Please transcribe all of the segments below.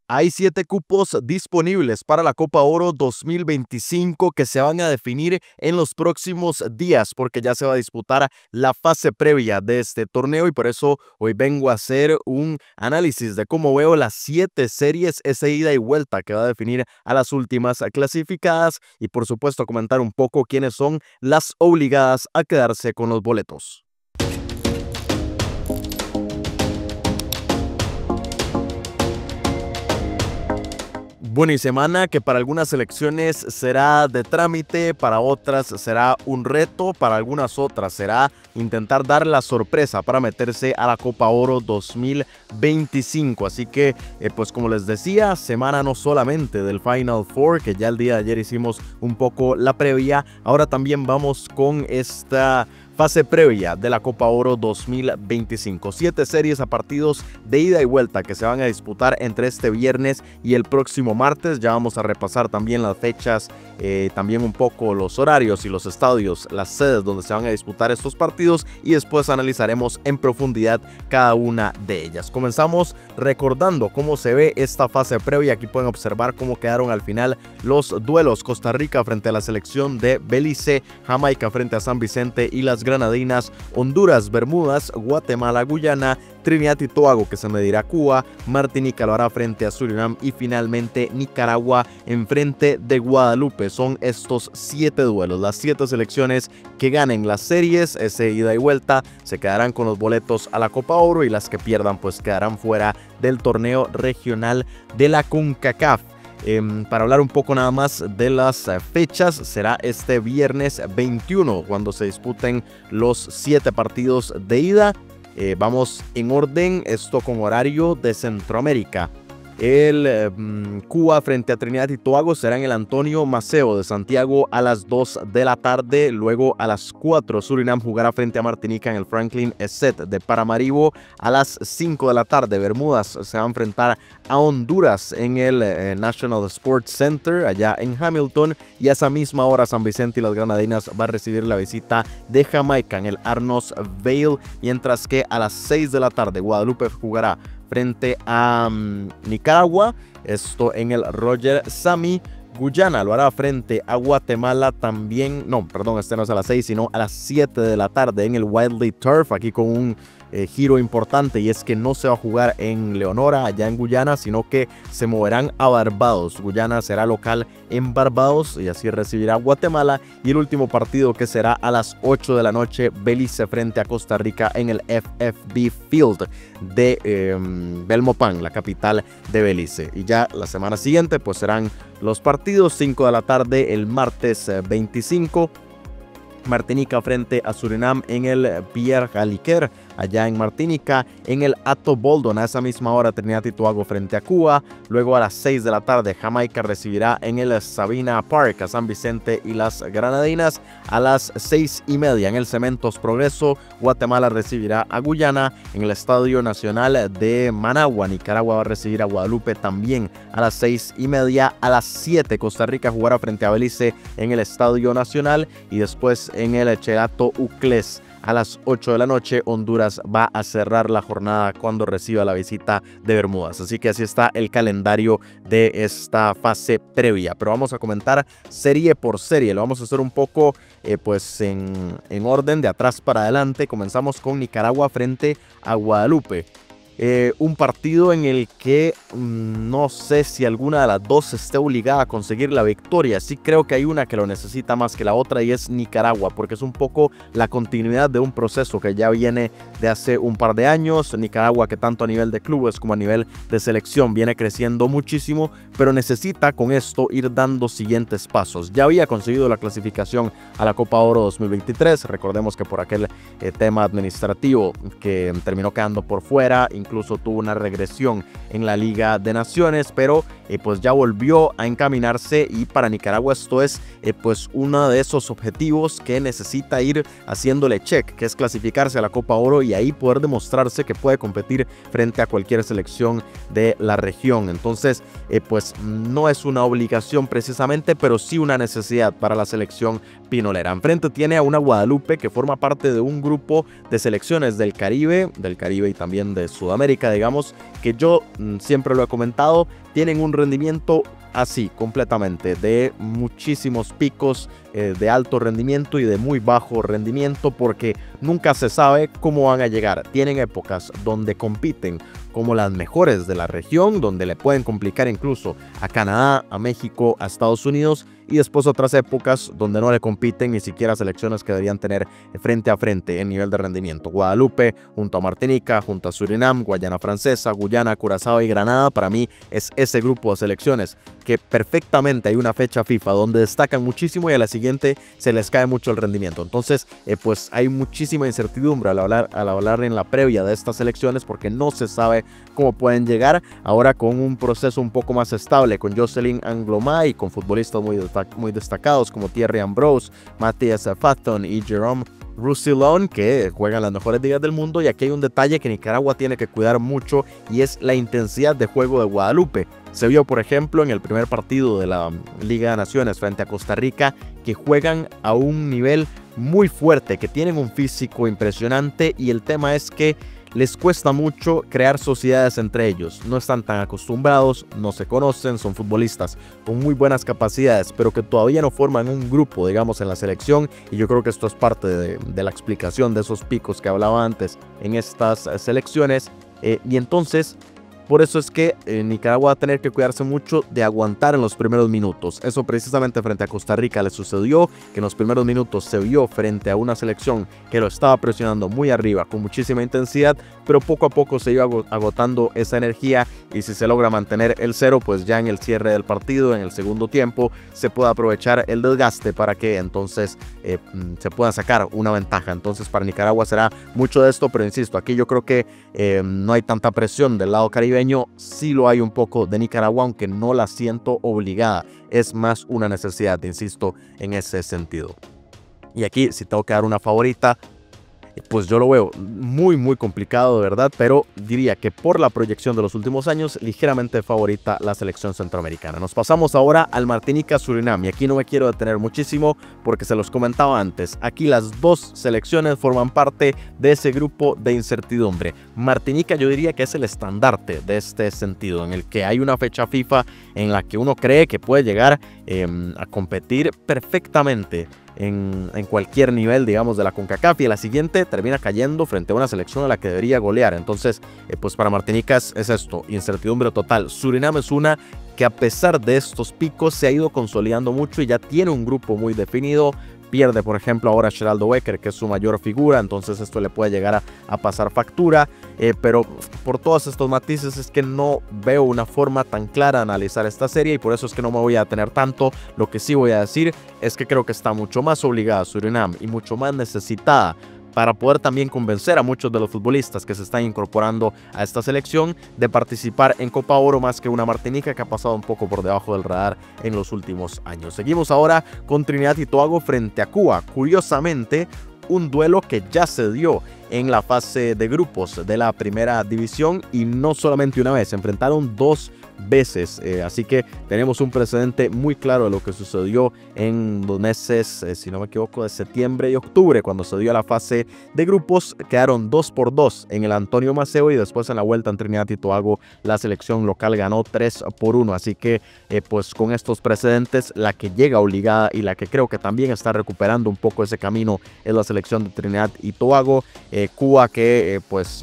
Hay 7 cupos disponibles para la Copa Oro 2025 que se van a definir en los próximos días porque ya se va a disputar la fase previa de este torneo y por eso hoy vengo a hacer un análisis de cómo veo las 7 series, esa ida y vuelta que va a definir a las últimas clasificadas y por supuesto comentar un poco quiénes son las obligadas a quedarse con los boletos. Bueno, y semana que para algunas selecciones será de trámite, para otras será un reto, para algunas otras será intentar dar la sorpresa para meterse a la Copa Oro 2025. Así que, pues como les decía, semana no solamente del Final Four, que ya el día de ayer hicimos un poco la previa, ahora también vamos con esta fase previa de la Copa Oro 2025. 7 series a partidos de ida y vuelta que se van a disputar entre este viernes y el próximo martes. Ya vamos a repasar también las fechas, también un poco los horarios y los estadios, las sedes donde se van a disputar estos partidos y después analizaremos en profundidad cada una de ellas. Comenzamos recordando cómo se ve esta fase previa. Aquí pueden observar cómo quedaron al final los duelos: Costa Rica frente a la selección de Belice, Jamaica frente a San Vicente y las Granadinas, Honduras, Bermudas, Guatemala, Guyana, Trinidad y Tobago que se medirá a Cuba, Martinica lo hará frente a Surinam y finalmente Nicaragua en frente de Guadalupe. Son estos 7 duelos, las 7 selecciones que ganen las series, ese ida y vuelta, se quedarán con los boletos a la Copa Oro y las que pierdan pues quedarán fuera del torneo regional de la CONCACAF. Para hablar un poco nada más de las fechas, será este viernes 21 cuando se disputen los 7 partidos de ida. Vamos en orden, esto con horario de Centroamérica. Cuba frente a Trinidad y Tobago será en el Antonio Maceo de Santiago a las 2 de la tarde. Luego a las 4 Surinam jugará frente a Martinica en el Franklin Exet de Paramaribo. A las 5 de la tarde Bermudas se va a enfrentar a Honduras en el National Sports Center allá en Hamilton. Y a esa misma hora San Vicente y las Granadinas va a recibir la visita de Jamaica en el Arnos Vale. Mientras que a las 6 de la tarde Guadalupe jugará frente a Nicaragua, esto en el Roger Sami. Guyana lo hará frente a Guatemala también, no, perdón, este no es a las 6, sino a las 7 de la tarde en el Wildly Turf, aquí con un giro importante, y es que no se va a jugar en Leonora, allá en Guyana, sino que se moverán a Barbados. Guyana será local en Barbados y así recibirá a Guatemala. Y el último partido, que será a las 8 de la noche, Belice frente a Costa Rica en el FFB Field de Belmopan, la capital de Belice. Y ya la semana siguiente pues serán los partidos: 5 de la tarde el martes 25, Martinica frente a Surinam en el Pierre Galiquer, allá en Martinica. En el Ato Boldon, a esa misma hora, Trinidad y Tobago frente a Cuba. Luego a las 6 de la tarde, Jamaica recibirá en el Sabina Park a San Vicente y las Granadinas. A las 6:30 en el Cementos Progreso, Guatemala recibirá a Guyana. En el Estadio Nacional de Managua, Nicaragua va a recibir a Guadalupe también a las 6:30. A las 7, Costa Rica jugará frente a Belice en el Estadio Nacional. Y después en el Chelato Uclés, a las 8 de la noche, Honduras va a cerrar la jornada cuando reciba la visita de Bermudas. Así que así está el calendario de esta fase previa. Pero vamos a comentar serie por serie. Lo vamos a hacer un poco pues en orden de atrás para adelante. Comenzamos con Nicaragua frente a Guadalupe. Un partido en el que no sé si alguna de las dos esté obligada a conseguir la victoria. Sí creo que hay una que lo necesita más que la otra, y es Nicaragua, porque es un poco la continuidad de un proceso que ya viene de hace un par de años. Nicaragua, que tanto a nivel de clubes como a nivel de selección viene creciendo muchísimo, pero necesita con esto ir dando siguientes pasos. Ya había conseguido la clasificación a la Copa Oro 2023, recordemos que por aquel tema administrativo que terminó quedando por fuera, incluso tuvo una regresión en la Liga de Naciones, pero pues ya volvió a encaminarse, y para Nicaragua esto es pues uno de esos objetivos que necesita ir haciéndole check, que es clasificarse a la Copa Oro y ahí poder demostrarse que puede competir frente a cualquier selección de la región. Entonces pues no es una obligación precisamente, pero sí una necesidad para la selección pinolera. Enfrente tiene a una Guadalupe que forma parte de un grupo de selecciones del Caribe y también de Sudamérica, Sudamérica, digamos, que yo siempre lo he comentado, tienen un rendimiento así completamente, de muchísimos picos de alto rendimiento y de muy bajo rendimiento, porque nunca se sabe cómo van a llegar. Tienen épocas donde compiten como las mejores de la región, donde le pueden complicar incluso a Canadá, a México, a Estados Unidos, y después otras épocas donde no le compiten ni siquiera selecciones que deberían tener frente a frente en nivel de rendimiento. Guadalupe junto a Martinica, junto a Surinam, Guayana Francesa, Guyana, Curazao y Granada, para mí es ese grupo de selecciones que perfectamente hay una fecha FIFA donde destacan muchísimo y a la siguiente se les cae mucho el rendimiento. Entonces, pues hay muchísima incertidumbre al hablar en la previa de estas selecciones, porque no se sabe cómo pueden llegar. Ahora con un proceso un poco más estable, con Jocelyn Anglomay y con futbolistas muy destacados como Thierry Ambrose, Matthias Fatton y Jerome Roussillon, que juegan las mejores ligas del mundo. Y aquí hay un detalle que Nicaragua tiene que cuidar mucho, y es la intensidad de juego de Guadalupe. Se vio, por ejemplo, en el primer partido de la Liga de Naciones frente a Costa Rica, que juegan a un nivel muy fuerte, que tienen un físico impresionante, y el tema es que les cuesta mucho crear sociedades entre ellos. No están tan acostumbrados, no se conocen, son futbolistas con muy buenas capacidades, pero que todavía no forman un grupo, digamos, en la selección. Y yo creo que esto es parte de la explicación de esos picos que hablaba antes en estas selecciones. Y entonces, por eso es que Nicaragua va a tener que cuidarse mucho de aguantar en los primeros minutos. Eso precisamente frente a Costa Rica le sucedió, que en los primeros minutos se vio frente a una selección que lo estaba presionando muy arriba, con muchísima intensidad, pero poco a poco se iba agotando esa energía, y si se logra mantener el cero, pues ya en el cierre del partido, en el segundo tiempo, se puede aprovechar el desgaste para que entonces se pueda sacar una ventaja. Entonces para Nicaragua será mucho de esto, pero insisto, aquí yo creo que no hay tanta presión del lado caribeño. Sí lo hay un poco de Nicaragua, aunque no la siento obligada, es más una necesidad, insisto, en ese sentido. Y aquí, si tengo que dar una favorita, pues yo lo veo muy complicado, de verdad, pero diría que por la proyección de los últimos años, ligeramente favorita la selección centroamericana. Nos pasamos ahora al Martinica-Surinam, y aquí no me quiero detener muchísimo porque se los comentaba antes. Aquí las dos selecciones forman parte de ese grupo de incertidumbre. Martinica yo diría que es el estandarte de este sentido, en el que hay una fecha FIFA en la que uno cree que puede llegar a competir perfectamente en cualquier nivel, digamos, de la CONCACAF, y a la siguiente termina cayendo frente a una selección a la que debería golear. Entonces, pues para Martinica es esto, incertidumbre total. Surinam es una que, a pesar de estos picos, se ha ido consolidando mucho y ya tiene un grupo muy definido. Pierde, por ejemplo, ahora Sheraldo Becker, que es su mayor figura, entonces esto le puede llegar a pasar factura, pero por todos estos matices es que no veo una forma tan clara de analizar esta serie, y por eso es que no me voy a detener tanto. Lo que sí voy a decir es que creo que está mucho más obligada Surinam y mucho más necesitada para poder también convencer a muchos de los futbolistas que se están incorporando a esta selección de participar en Copa Oro, más que una Martinica que ha pasado un poco por debajo del radar en los últimos años. Seguimos ahora con Trinidad y Tobago frente a Cuba. Curiosamente, un duelo que ya se dio en la fase de grupos de la primera división, y no solamente una vez, se enfrentaron dos veces, así que tenemos un precedente muy claro de lo que sucedió en los meses, si no me equivoco, de septiembre y octubre, cuando se dio la fase de grupos. Quedaron 2-2 en el Antonio Maceo, y después en la vuelta en Trinidad y Tobago la selección local ganó 3-1, así que pues con estos precedentes, la que llega obligada y la que creo que también está recuperando un poco ese camino es la selección de Trinidad y Tobago. Cuba, que pues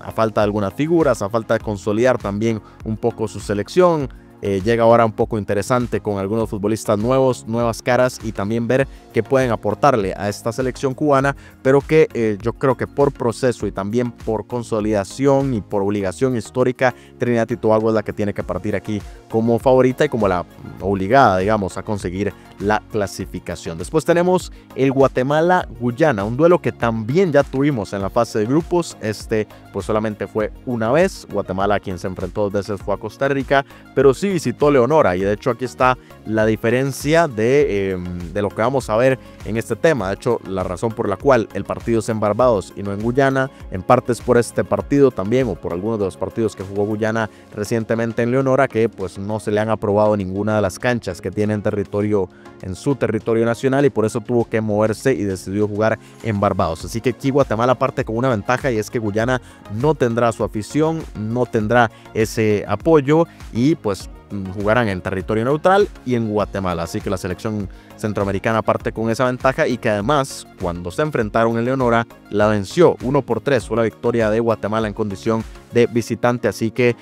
a falta de algunas figuras, a falta de consolidar también un poco su selección, llega ahora un poco interesante con algunos futbolistas nuevos, nuevas caras, y también ver qué pueden aportarle a esta selección cubana, pero que yo creo que por proceso y también por consolidación y por obligación histórica, Trinidad y Tobago es la que tiene que partir aquí como favorita y como la obligada, digamos, a conseguir la clasificación. Después tenemos el Guatemala-Guyana, un duelo que también ya tuvimos en la fase de grupos. Este pues solamente fue una vez. Guatemala, quien se enfrentó 2 veces, fue a Costa Rica, pero sí visitó Leonora, y de hecho aquí está la diferencia de lo que vamos a ver en este tema. De hecho, la razón por la cual el partido es en Barbados y no en Guyana, en parte es por este partido también, o por algunos de los partidos que jugó Guyana recientemente en Leonora, que pues no se le han aprobado ninguna de las canchas que tiene en su territorio nacional, y por eso tuvo que moverse y decidió jugar en Barbados. Así que aquí Guatemala parte con una ventaja, y es que Guyana no tendrá su afición, no tendrá ese apoyo, y pues jugarán en territorio neutral y en Guatemala. Así que la selección centroamericana parte con esa ventaja, y que además cuando se enfrentaron en Leonora la venció 1-3, fue la victoria de Guatemala en condición de visitante. Así que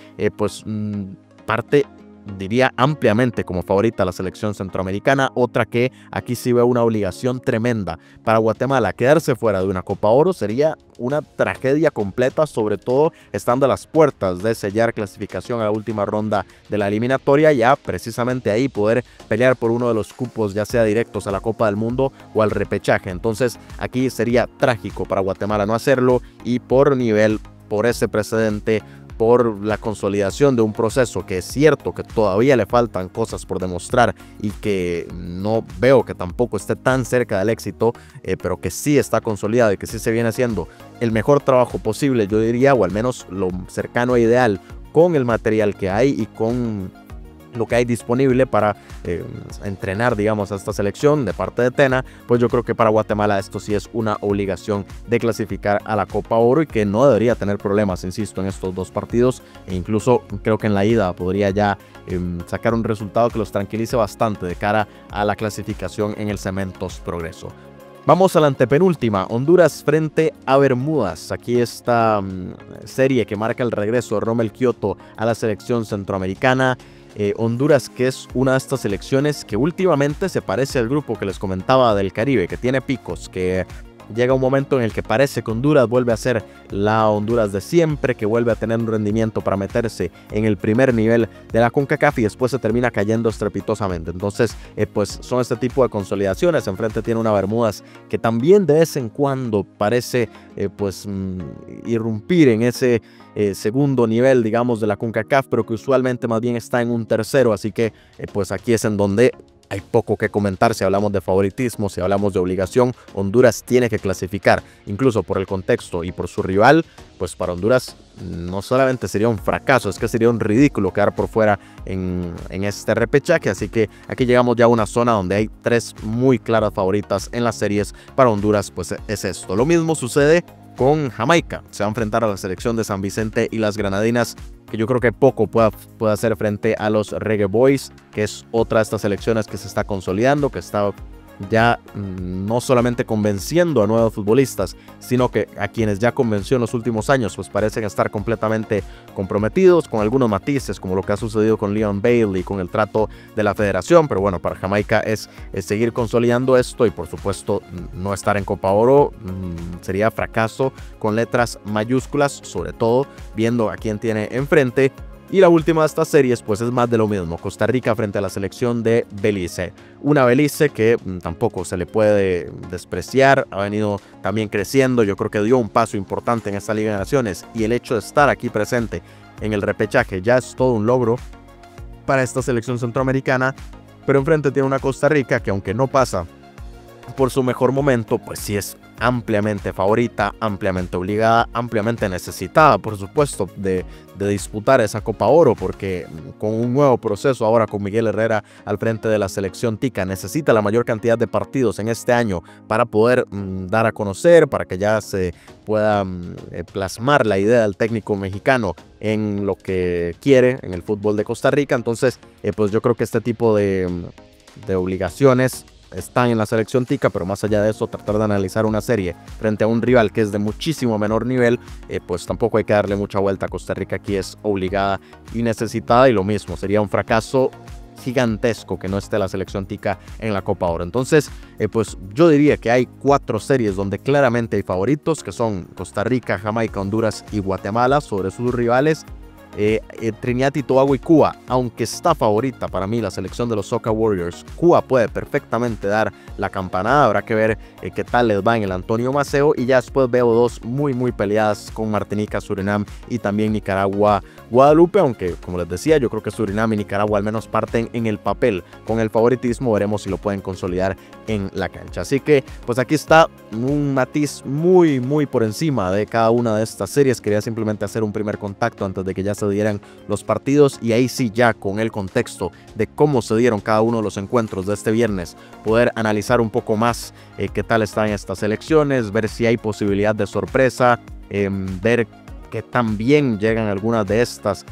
parte, diría, ampliamente como favorita la selección centroamericana. Otra que aquí sí veo una obligación tremenda para Guatemala. Quedarse fuera de una Copa Oro sería una tragedia completa, sobre todo estando a las puertas de sellar clasificación a la última ronda de la eliminatoria, ya precisamente ahí poder pelear por uno de los cupos, ya sea directos a la Copa del Mundo o al repechaje. Entonces aquí sería trágico para Guatemala no hacerlo, y por nivel, por ese precedente, por la consolidación de un proceso que es cierto que todavía le faltan cosas por demostrar y que no veo que tampoco esté tan cerca del éxito, pero que sí está consolidado y que sí se viene haciendo el mejor trabajo posible, yo diría, o al menos lo cercano e ideal, con el material que hay y con lo que hay disponible para entrenar, digamos, a esta selección de parte de Tena. Pues yo creo que para Guatemala esto sí es una obligación de clasificar a la Copa Oro, y que no debería tener problemas, insisto, en estos dos partidos, e incluso creo que en la ida podría ya sacar un resultado que los tranquilice bastante de cara a la clasificación en el Cementos Progreso. Vamos a la antepenúltima, Honduras frente a Bermudas. Aquí esta serie que marca el regreso de Rommel Kioto a la selección centroamericana. Honduras, que es una de estas selecciones que últimamente se parece al grupo que les comentaba del Caribe, que tiene picos, que llega un momento en el que parece que Honduras vuelve a ser la Honduras de siempre, que vuelve a tener un rendimiento para meterse en el primer nivel de la CONCACAF, y después se termina cayendo estrepitosamente. Entonces, pues son este tipo de consolidaciones. Enfrente tiene una Bermudas que también de vez en cuando parece irrumpir en ese segundo nivel, digamos, de la CONCACAF, pero que usualmente más bien está en un tercero. Así que pues aquí es en donde hay poco que comentar. Si hablamos de favoritismo, si hablamos de obligación, Honduras tiene que clasificar, incluso por el contexto y por su rival. Pues para Honduras no solamente sería un fracaso, es que sería un ridículo quedar por fuera en este repechaje. Así que aquí llegamos ya a una zona donde hay tres muy claras favoritas en las series. Para Honduras pues es esto. Lo mismo sucede con Jamaica. Se va a enfrentar a la selección de San Vicente y las Granadinas, que yo creo que poco puede hacer frente a los Reggae Boys, que es otra de estas selecciones que se está consolidando, que está ya no solamente convenciendo a nuevos futbolistas, sino que a quienes ya convenció en los últimos años, pues parecen estar completamente comprometidos, con algunos matices, como lo que ha sucedido con Leon Bailey, con el trato de la federación. Pero bueno, para Jamaica es seguir consolidando esto, y por supuesto no estar en Copa Oro sería fracaso con letras mayúsculas, sobre todo viendo a quién tiene enfrente. Y la última de estas series pues es más de lo mismo, Costa Rica frente a la selección de Belice. Una Belice que tampoco se le puede despreciar, ha venido también creciendo. Yo creo que dio un paso importante en esta Liga de Naciones, y el hecho de estar aquí presente en el repechaje ya es todo un logro para esta selección centroamericana. Pero enfrente tiene una Costa Rica que, aunque no pasa por su mejor momento, pues sí es ampliamente favorita, ampliamente obligada, ampliamente necesitada, por supuesto, de disputar esa Copa Oro, porque con un nuevo proceso ahora con Miguel Herrera al frente de la selección tica, necesita la mayor cantidad de partidos en este año para poder dar a conocer, para que ya se pueda plasmar la idea del técnico mexicano en lo que quiere en el fútbol de Costa Rica. Entonces, pues yo creo que este tipo de obligaciones están en la selección tica, pero más allá de eso, tratar de analizar una serie frente a un rival que es de muchísimo menor nivel, pues tampoco hay que darle mucha vuelta. Costa Rica aquí es obligada y necesitada, y lo mismo, sería un fracaso gigantesco que no esté la selección tica en la Copa Oro. Entonces, pues yo diría que hay 4 series donde claramente hay favoritos, que son Costa Rica, Jamaica, Honduras y Guatemala sobre sus rivales. Trinidad y Tobago y Cuba, aunque está favorita para mí la selección de los Soca Warriors, Cuba puede perfectamente dar la campanada. Habrá que ver qué tal les va en el Antonio Maceo, y ya después veo dos muy peleadas con Martinica, Surinam y también Nicaragua, Guadalupe, aunque como les decía, yo creo que Surinam y Nicaragua al menos parten en el papel con el favoritismo. Veremos si lo pueden consolidar en la cancha. Así que pues aquí está un matiz muy por encima de cada una de estas series. Quería simplemente hacer un primer contacto antes de que ya se dieran los partidos, y ahí sí, ya con el contexto de cómo se dieron cada uno de los encuentros de este viernes, poder analizar un poco más qué tal están estas selecciones, ver si hay posibilidad de sorpresa, ver que también llegan algunas de estas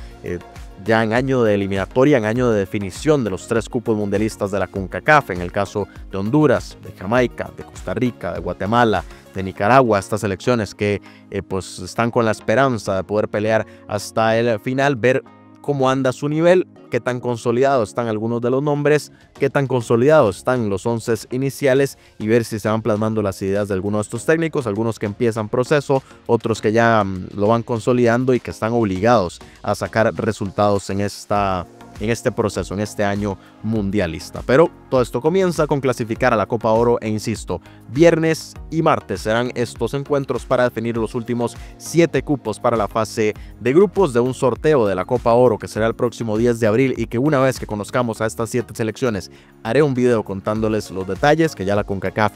ya en año de eliminatoria, en año de definición de los 3 cupos mundialistas de la CONCACAF, en el caso de Honduras, de Jamaica, de Costa Rica, de Guatemala, de Nicaragua, estas selecciones que pues están con la esperanza de poder pelear hasta el final, ver cómo anda su nivel, qué tan consolidados están algunos de los nombres, qué tan consolidados están los 11 iniciales, y ver si se van plasmando las ideas de algunos de estos técnicos, algunos que empiezan proceso, otros que ya lo van consolidando y que están obligados a sacar resultados en este proceso, en este año mundialista. Pero todo esto comienza con clasificar a la Copa Oro, e insisto, viernes y martes serán estos encuentros para definir los últimos 7 cupos para la fase de grupos de un sorteo de la Copa Oro que será el próximo 10 de abril, y que una vez que conozcamos a estas 7 selecciones haré un video contándoles los detalles, que ya la CONCACAF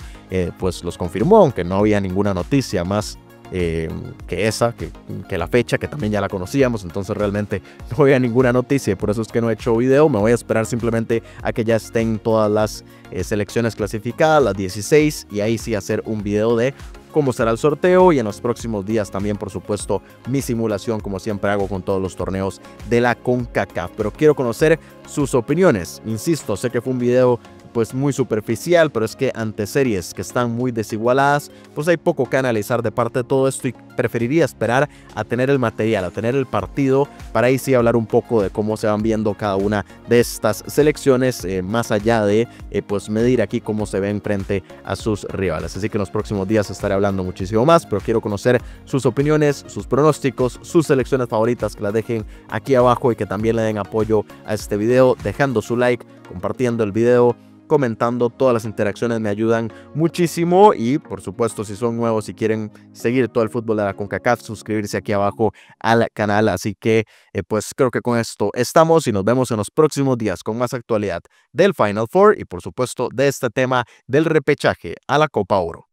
pues los confirmó, aunque no había ninguna noticia más que la fecha, que también ya la conocíamos. Entonces realmente no había ninguna noticia, y por eso es que no he hecho video. Me voy a esperar simplemente a que ya estén todas las selecciones clasificadas, las 16, y ahí sí hacer un video de cómo será el sorteo, y en los próximos días también, por supuesto, mi simulación, como siempre hago con todos los torneos de la CONCACAF. Pero quiero conocer sus opiniones. Insisto, sé que fue un video pues muy superficial, pero es que ante series que están muy desigualadas, pues hay poco que analizar de parte de todo esto, y preferiría esperar a tener el material, a tener el partido, para ahí sí hablar un poco de cómo se van viendo cada una de estas selecciones, más allá de pues medir aquí cómo se ven frente a sus rivales. Así que en los próximos días estaré hablando muchísimo más, pero quiero conocer sus opiniones, sus pronósticos, sus selecciones favoritas, que las dejen aquí abajo, y que también le den apoyo a este video dejando su like, compartiendo el video, comentando. Todas las interacciones me ayudan muchísimo, y por supuesto, si son nuevos y quieren seguir todo el fútbol de la CONCACAF, suscribirse aquí abajo al canal. Así que pues creo que con esto estamos, y nos vemos en los próximos días con más actualidad del Final Four, y por supuesto de este tema del repechaje a la Copa Oro.